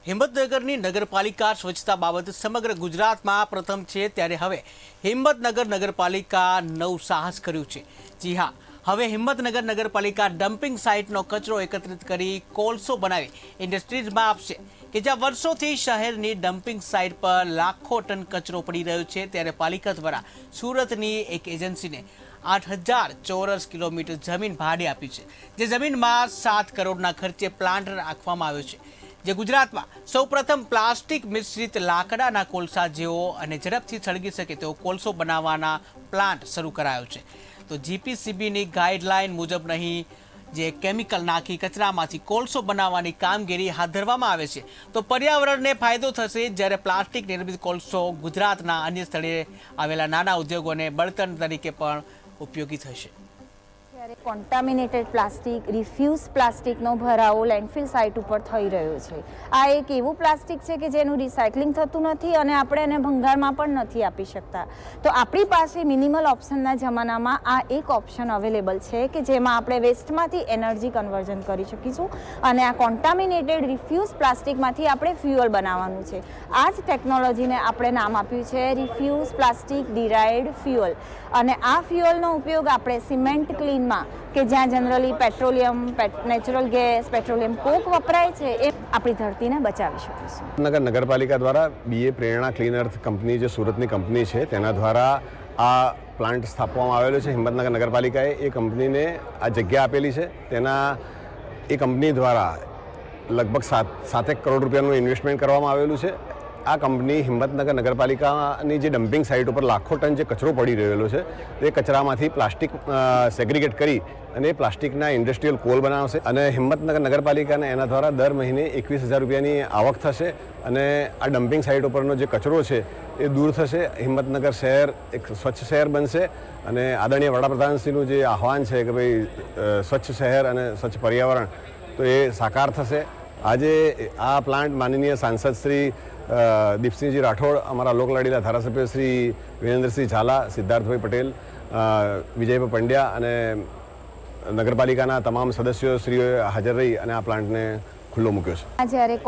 હિંમતનગરની નગરપાલિકા સ્વચ્છતા બાબતે સમગ્ર ગુજરાતમાં પ્રથમ છે, ત્યારે હવે હિંમતનગર નગરપાલિકા નવું સાહસ કર્યું છે। જી હા, હવે હિંમતનગર નગરપાલિકા ડમ્પિંગ સાઇટનો કચરો એકત્રિત કરી કોલસો બનાવી ઇન્ડસ્ટ્રીઝમાં આપશે કે જ્યાં વર્ષોથી શહેરની ડમ્પિંગ સાઇટ પર લાખો ટન કચરો પડી રહ્યો છે। ત્યારે પાલિકા દ્વારા સુરતની એક એજન્સીને 8000 ચોરસ કિલોમીટર જમીન ભાડે આપી છે, જે જમીનમાં 7 કરોડના ખર્ચે પ્લાન્ટ રાખવામાં આવ્યો છે, જે ગુજરાતમાં સૌપ્રથમ પ્લાસ્ટિક મિશ્રિત લાકડાના કોલસા જેવો અને ઝડપથી સળગી શકે તેવો કોલસો બનાવવાના પ્લાન્ટ શરૂ કરાયો છે। તો જીપીસીબીની ગાઈડલાઈન મુજબ નહીં, જે કેમિકલ નાખી કચરામાંથી કોલસો બનાવવાની કામગીરી હાથ ધરવામાં આવે છે, તો પર્યાવરણને ફાયદો થશે, જ્યારે પ્લાસ્ટિક નિર્મિત કોલસો ગુજરાતના અન્ય સ્થળે આવેલા નાના ઉદ્યોગોને બળતણ તરીકે પણ ઉપયોગી થશે। કોન્ટામિનેટેડ પ્લાસ્ટિક, રિફ્યુઝ પ્લાસ્ટિકનો ભરાવો લેન્ડફિલ સાઇટ ઉપર થઈ રહ્યો છે। આ એક એવું પ્લાસ્ટિક છે કે જેનું રિસાયકલિંગ થતું નથી અને આપણે એને ભંગારમાં પણ નથી આપી શકતા। તો આપણી પાસે મિનિમલ ઓપ્શનના જમાનામાં આ એક ઓપ્શન અવેલેબલ છે કે જેમાં આપણે વેસ્ટમાંથી એનર્જી કન્વર્ઝન કરી શકીશું અને આ કોન્ટામિનેટેડ રિફ્યુઝ પ્લાસ્ટિકમાંથી આપણે ફ્યુઅલ બનાવવાનું છે। આ જ ટેકનોલોજીને આપણે નામ આપ્યું છે રિફ્યુઝ પ્લાસ્ટિક ડિરાઇવ્ડ ફ્યુઅલ, અને આ ફ્યુઅલનો ઉપયોગ આપણે સિમેન્ટ ક્લીનમાં કે જ્યાં generally petroleum, natural gas, petroleum coke વપરાય છે, એ આપણી ધરતીને બચાવી શકીશું। નગરપાલિકા દ્વારા બીએ પ્રેરણા ક્લીન અર્થ કંપની, જે સુરતની કંપની છે, તેના દ્વારા આ પ્લાન્ટ સ્થાપવામાં આવેલો છે। હિંમતનગર નગરપાલિકાએ એ કંપનીને આ જગ્યા આપેલી છે। એ કંપની દ્વારા લગભગ 7 કરોડ રૂપિયાનું ઇન્વેસ્ટમેન્ટ કરવામાં આવેલું છે। આ કંપની હિંમતનગર નગરપાલિકાની જે ડમ્પિંગ સાઇટ ઉપર લાખો ટન જે કચરો પડી રહેલો છે, તે કચરામાંથી પ્લાસ્ટિક સેગ્રીગેટ કરી અને પ્લાસ્ટિકના ઇન્ડસ્ટ્રીયલ કોલ બનાવશે અને હિંમતનગર નગરપાલિકાને એના દ્વારા દર મહિને 21,000 રૂપિયાની આવક થશે અને આ ડમ્પિંગ સાઇટ ઉપરનો જે કચરો છે એ દૂર થશે। હિંમતનગર શહેર એક સ્વચ્છ શહેર બનશે અને આદરણીય વડાપ્રધાનશ્રીનું જે આહવાન છે કે ભાઈ સ્વચ્છ શહેર અને સ્વચ્છ પર્યાવરણ, તો એ સાકાર થશે। આજે આ પ્લાન્ટ માનનીય સાંસદ શ્રી દીપસિંહજી રાઠોડ, અમારા લોકલાડીલા ધારાસભ્ય શ્રી વિરેન્દ્રસિંહ ઝાલા, સિદ્ધાર્થભાઈ પટેલ, વિજયભાઈ પંડ્યા અને નગરપાલિકાના તમામ સદસ્યો શ્રીઓએ હાજર રહી અને આ પ્લાન્ટને ખુલ્લો મૂક્યો છે। જ્યારે